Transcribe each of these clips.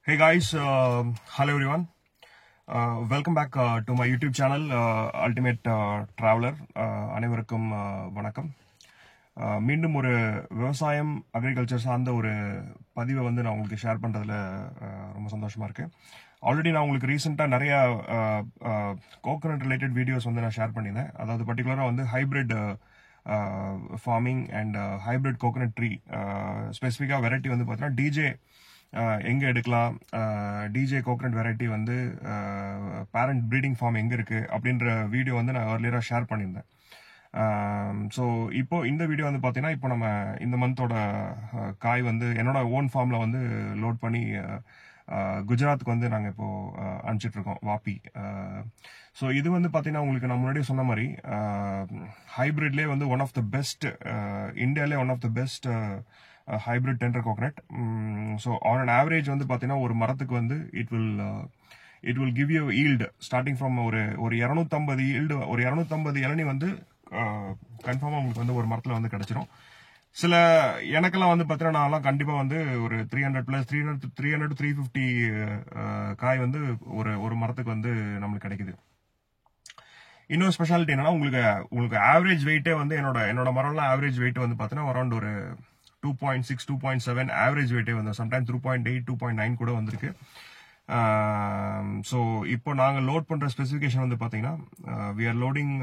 Hey guys, hello everyone. Welcome back to my YouTube channel, Ultimate Traveler. அனைவருக்கும் வணக்கம். மீண்டும் ஒரு விவசாயம் அக்ரிகல்ச்சர் சார்ந்த ஒரு பதிவை வந்து நான் உங்களுக்கு ஷேர் பண்ணுறதுல ரொம்ப சந்தோஷமா இருக்கு. ஆல்ரெடி நான் உங்களுக்கு ரீசெண்டாக நிறைய கோகனட் ரிலேட்டட் வீடியோஸ் வந்து நான் ஷேர் பண்ணியிருந்தேன். அதாவது பர்டிகுலராக வந்து hybrid farming and hybrid coconut tree ஸ்பெசிஃபிக்காக வெரைட்டி வந்து பார்த்தீங்கன்னா டிஜே எங்கே எடுக்கலாம், டிஜே கோகனட் வெரைட்டி வந்து பேரண்ட் ப்ரீடிங் ஃபார்ம் எங்கே இருக்குது அப்படின்ற வீடியோ வந்து நான் ஏர்லியராக ஷேர் பண்ணியிருந்தேன். ஸோ இப்போ இந்த வீடியோ வந்து பார்த்தீங்கன்னா இப்போ நம்ம இந்த மந்தோட காய் வந்து என்னோட ஓன் ஃபார்மில் வந்து லோட் பண்ணி குஜராத்துக்கு வந்து நாங்கள் இப்போது அனுப்பிச்சிட்ருக்கோம், வாப்பி. ஸோ இது வந்து பார்த்தீங்கன்னா உங்களுக்கு நான் முன்னாடியே சொன்ன மாதிரி ஹைப்ரிட்லேயே வந்து ஒன் ஆஃப் த பெஸ்ட், இந்தியாவிலே one of the best hybrid tender coconut. So on an average வந்து பார்த்தீங்கன்னா ஒரு மரத்துக்கு வந்து it will give you yield starting from ஒரு 250 ஈல்டு, ஒரு 250 இளநி வந்து கன்ஃபார்மாக உங்களுக்கு வந்து ஒரு மரத்தில் வந்து கிடைச்சிரும். சில எனக்கெல்லாம் வந்து பார்த்தீங்கன்னா நான்லாம் கண்டிப்பாக வந்து ஒரு 300 to 350 காய் வந்து ஒரு மரத்துக்கு வந்து நம்மளுக்கு கிடைக்குது. இன்னொரு ஸ்பெஷாலிட்டி என்னன்னா உங்களுக்கு ஆவரேஜ் வெயிட்டே வந்து என்னோட மரம்லாம் ஆவரேஜ் வெயிட் வந்து பார்த்தீங்கன்னா அரௌண்ட் ஒரு 2.6 2.7 ஆவரேஜ் வெயிட்டே வந்து சம்டைம் 2.8 2.9 கூட வந்திருக்கு. ஸோ இப்போ நாங்கள் லோட் பண்ணுற ஸ்பெசிஃபிகேஷன் வந்து பார்த்தீங்கன்னா we are loading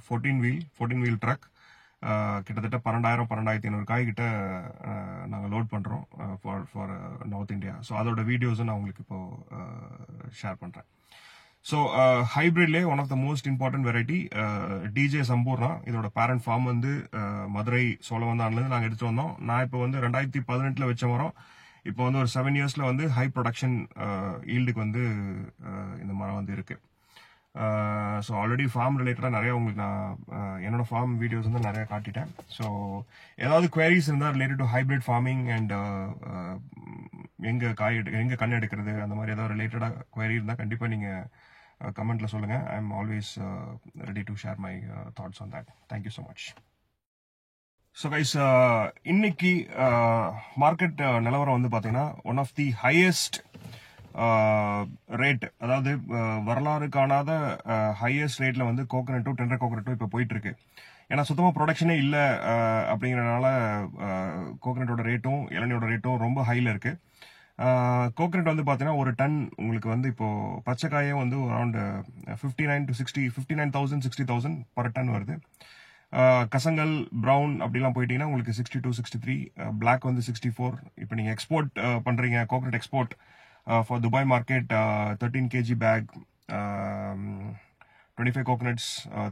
14 wheel truck. கிட்டத்தட்ட 12,500 காய் கிட்ட நாங்கள் லோட் பண்ணுறோம் ஃபார் நார்த் இந்தியா. ஸோ அதோட வீடியோஸும் நான் உங்களுக்கு இப்போ ஷேர் பண்ணுறேன். ஸோ ஹைப்ரிட்லேயே one of the most important variety DJ Sampurna. இதோட பேரண்ட் ஃபார்ம் வந்து மதுரை சோழவந்தான்லேருந்து நாங்கள் எடுத்துகிட்டு வந்தோம். நான் இப்போ வந்து 2018 வச்ச மரம் இப்போ வந்து ஒரு 7 இயர்ஸில் வந்து ஹை ப்ரொடக்ஷன் ஈல்டுக்கு வந்து இந்த மரம் வந்து இருக்கு. ஸோ ஆல்ரெடி ஃபார்ம் ரிலேட்டடாக நிறைய உங்களுக்கு நான் என்னோட ஃபார்ம் வீடியோஸ் வந்து நிறைய காட்டிட்டேன். ஸோ ஏதாவது குவரிஸ் இருந்தால் related to hybrid farming and எங்கே கண் எடுக்கிறது அந்த மாதிரி ஏதாவது ரிலேட்டடாக குவரி இருந்தால் கண்டிப்பாக நீங்கள் கமெண்ட்ல சொல்லுங்க. I am always ready to share my thoughts on that. Thank you so much. So guys, இன்னைக்கு மார்க்கெட் நிலவரம் வந்து பார்த்தீங்கன்னா one of the highest rate, அதாவது வரலாறு காணாத ஹையஸ்ட் ரேட்ல வந்து கோகனட்டும் டெண்டர் கோகனட்டும் இப்போ போயிட்டு இருக்கு. ஏன்னா சுத்தமாக ப்ரொடக்ஷனே இல்லை அப்படிங்கிறதுனால கோகனட்டோட ரேட்டும் இளநியோட ரேட்டும் ரொம்ப ஹைல இருக்கு. கோகனட் வந்து பார்த்தீங்கன்னா ஒரு டன் உங்களுக்கு வந்து இப்போ பச்சைக்காயே வந்து அரௌண்ட் 59,000 60,000 பர் டன் வருது. கசங்கல் ப்ரௌன் அப்படிலாம் போயிட்டீங்கன்னா உங்களுக்கு 62 63, பிளாக் வந்து 64. இப்போ நீங்கள் எக்ஸ்போர்ட் பண்ணுறீங்க, coconut export for Dubai market 13 kg pack, 25 coconuts,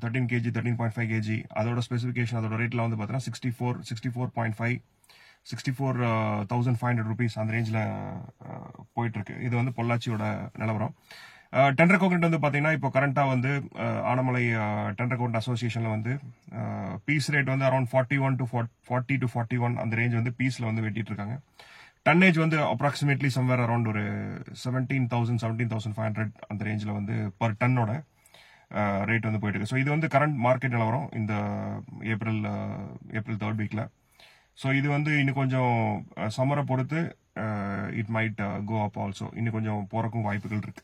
13 kg 13.5 kg, அதோட ஸ்பெசிஃபிகேஷன் அதோட ரேட்ல வந்து பார்த்தீங்கன்னா 64.5 64,500 rupees அந்த ரேஞ்சில் போயிட்டு இருக்கு. இது வந்து பொள்ளாச்சியோட நிலவரம். டெண்டர் கோகனட் வந்து பார்த்தீங்கன்னா இப்போ கரண்டாக வந்து ஆனமலை டெண்டர் கோகனட் அசோசியேஷனில் வந்து பீஸ் ரேட் வந்து அரௌண்ட் 40 to 41 அந்த ரேஞ்ச் வந்து பீஸில் வந்து வெட்டிட்டு இருக்காங்க. டன்னேஜ் வந்து அப்ராக்சிமேட்லி சம்வேர் அரௌண்ட் ஒரு 17,500 அந்த ரேஞ்சில் வந்து பர் டன்னோட ரேட் வந்து போயிட்டு இருக்கு. ஸோ இது வந்து கரண்ட் மார்க்கெட் நிலவரம் இந்த ஏப்ரல் 3rd வீக்ல. ஸோ இது வந்து இன்னும் கொஞ்சம் சம்மரை பொறுத்து it might go up also, இன்னும் கொஞ்சம் போறக்கும் வாய்ப்புகள் இருக்கு.